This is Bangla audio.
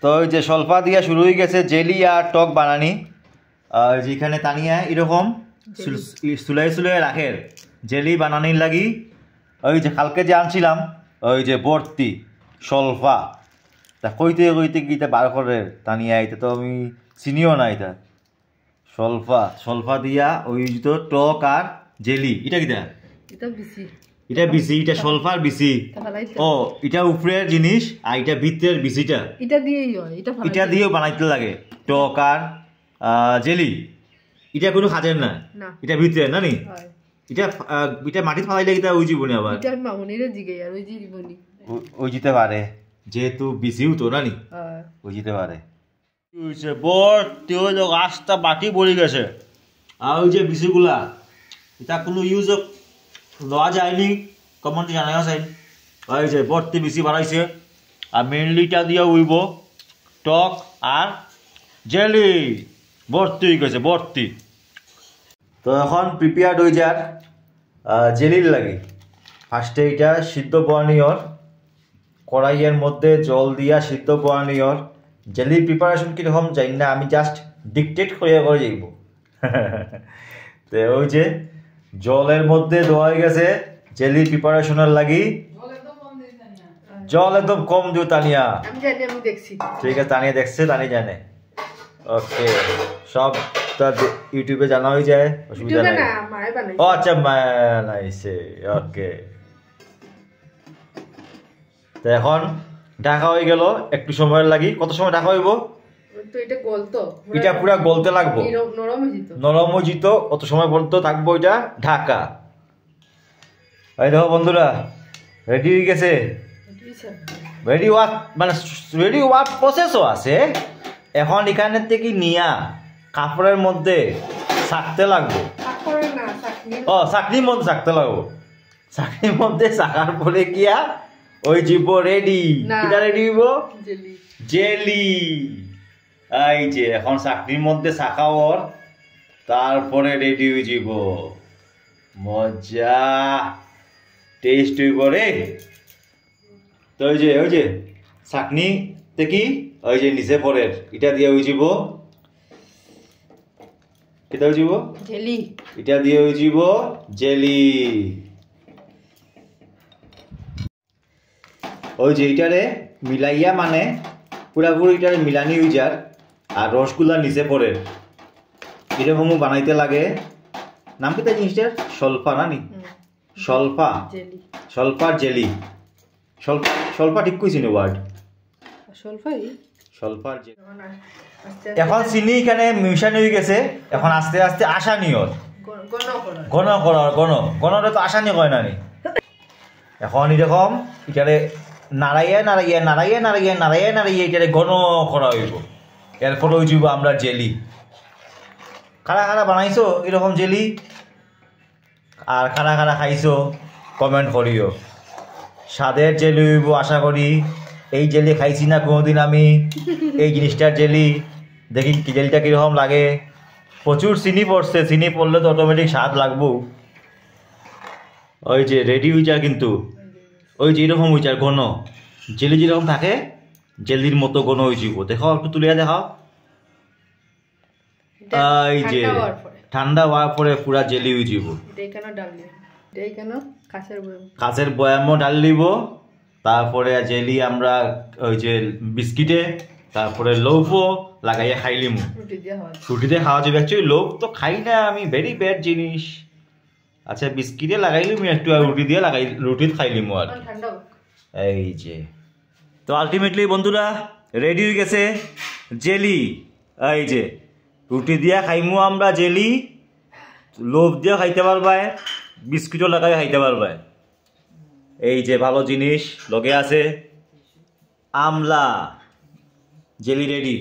তো ওই যে সলফা দিয়া শুরু হয়ে গেছে জেলি আর টক বানানি। আর যেখানে তানিয়া এরকম সুলাই সুলাই রাখের জেলি বানানির লাগি ওই যে কালকে যে আনছিলাম ওই যে ভর্তি সলফা তা কইতে কইতে গিয়ে বার করে তানিয়া এটা তো আমি চিনিও না এটা সলফা দিয়া ওই তো টক আর জেলি এটা কিটা এটা বিসি এটা সলফার বিসি ও এটা উপরের জিনিস আর এটা ভিতরের বিসিটা এটা দিয়েও বানাইতে লাগে টক আর জেলি এটা কোনো খাজের না এটা ভিতরে না নি এটা মাটিতে ফালাইলে এটা ওই জীবনে আবার ওই যেতে পারে যেহেতু বিসিও তো না নি ওই যেতে পারে রাস্তা বাটি পড়ে গেছে আর ওই যে বিসিগুলা এটা কোনো ইউজ লওয়া যায়নি কমন জানা যায় ওই যে ভর্তি বেশি বাড়াইছে আর মেনলিটা দিয়ে উইব টক আর জেলি ভর্তি হয়ে গেছে ভর্তি। তো এখন প্রিপেয়ার্ড হয়ে যার জেলির লাগে ফার্স্টে এটা সিদ্ধ বয়ানিয়র কড়াইয়ের মধ্যে জল দিয়া সিদ্ধ বয়ানিয়র জেলির প্রিপারেশন কীরকম জানি না আমি জাস্ট ডিকটেট করে যাইব। তো ওই যে জলের মধ্যে দেওয়া হয়ে গেছে জেলি প্রিপারেশনের লাগি জল একদম কম দিও তানিয়া ঠিক আছে তানিয়া দেখছে তানিয়া জানে ওকে সব ইউটিউবে জানা হয়ে যায় অসুবিধা নাই ও আচ্ছা বানাইছে ওকে। তো এখন ঢাকা হয়ে গেল একটু সময়ের লাগি কত সময় ঢাকা হইব এটা পুরা গলতে লাগবো নরম হইতো অত সময় পর্যন্ত থাকবো এটা ঢাকা। এই দেখো বন্ধুরা রেডি হয়ে গেছে রেডি ওয়ার্ক মানে রেডি ওয়ার্ক প্রসেসও আছে। এখন এখানে থেকে নিয়া কাপড়ের মধ্যে ছাকতে লাগবো ও চাকনির মধ্যে ছাকতে লাগবো চাকনির মধ্যে ছাকার পরে গিয়া ওই জীব রেডি কিটা রেডি হইব জেলি। এই যে এখন চাকনির মধ্যে ছাকাওর তারপরে রেডি হয়ে যাব মজা টেস্ট হইব রে। তো ওই যে চাকনি থেকে ওই যে নিচে পরের এটা দিয়ে হয়ে যাব এটা হয়ে যাব জেলি এটা দিয়ে হয়ে যাব জেলি। ওই যে এটারে মিলাইয়া মানে পুরাপুরি এটারে মিলানি হয়ে যার আর রসগুলা নিচে পড়ে এরকম বানাইতে লাগে। নাম কি তাই জিনিসটার সলফা না নি সলফার জেলি সলফা ঠিক কইছি না ওয়ার্ড সলফার জেলি। এখন চিনি এখানে মিশানো হয়ে গেছে এখন আস্তে আস্তে আসানিয়র গণরে তো আসানি কয় না নি এখন এরকম এটারে নাড়াইয়া এটারে ঘন করা হইব এরপর হয়ে যাব আমরা জেলি। খারা বানাইছো এরকম জেলি আর খারা খাইছো কমেন্ট করিও স্বাদের জেলি হইব আশা করি। এই জেলি খাইছি না কোনোদিন আমি এই জিনিসটার জেলি দেখি কি জেলিটা কীরকম লাগে। প্রচুর চিনি পড়ছে চিনি পড়লে তো অটোমেটিক স্বাদ লাগবো। ওই যে রেডি হয়ে যায় কিন্তু ওই যে এরকম হয়ে যায় ঘন জেলি যেরকম থাকে জেলির মতো ঘন হয়ে যাব। দেখো একটু তুলিয়া দেখাও এই যে ঠান্ডা হওয়ার পরে পুরা জেলি হয়ে যাব। কাঁচের বয়ামও ডাল দিব তারপরে জেলি আমরা ওই যে বিস্কিটে তারপরে লৌফও লাগাইয়া খাইলিমু রুটি দিয়ে খাওয়া যাবে। অ্যাকচুয়ালি লৌফ তো খাই না আমি ভেরি ব্যাড জিনিস। আচ্ছা বিস্কিটে লাগাইলিম একটু আর রুটি দিয়ে রুটিতে খাইলিমু আর এই যে। তো আলটিমেটলি বন্ধুরা রেডি হয়ে গেছে জেলি। এই যে রুটি দিয়া খাইমু আমরা জেলি লোভ দিয়ে খাইতে পারবাই বিস্কিটও লাগাই খাইতে পারবাই। এই যে ভালো জিনিস লগে আছে আমলা জেলি রেডি।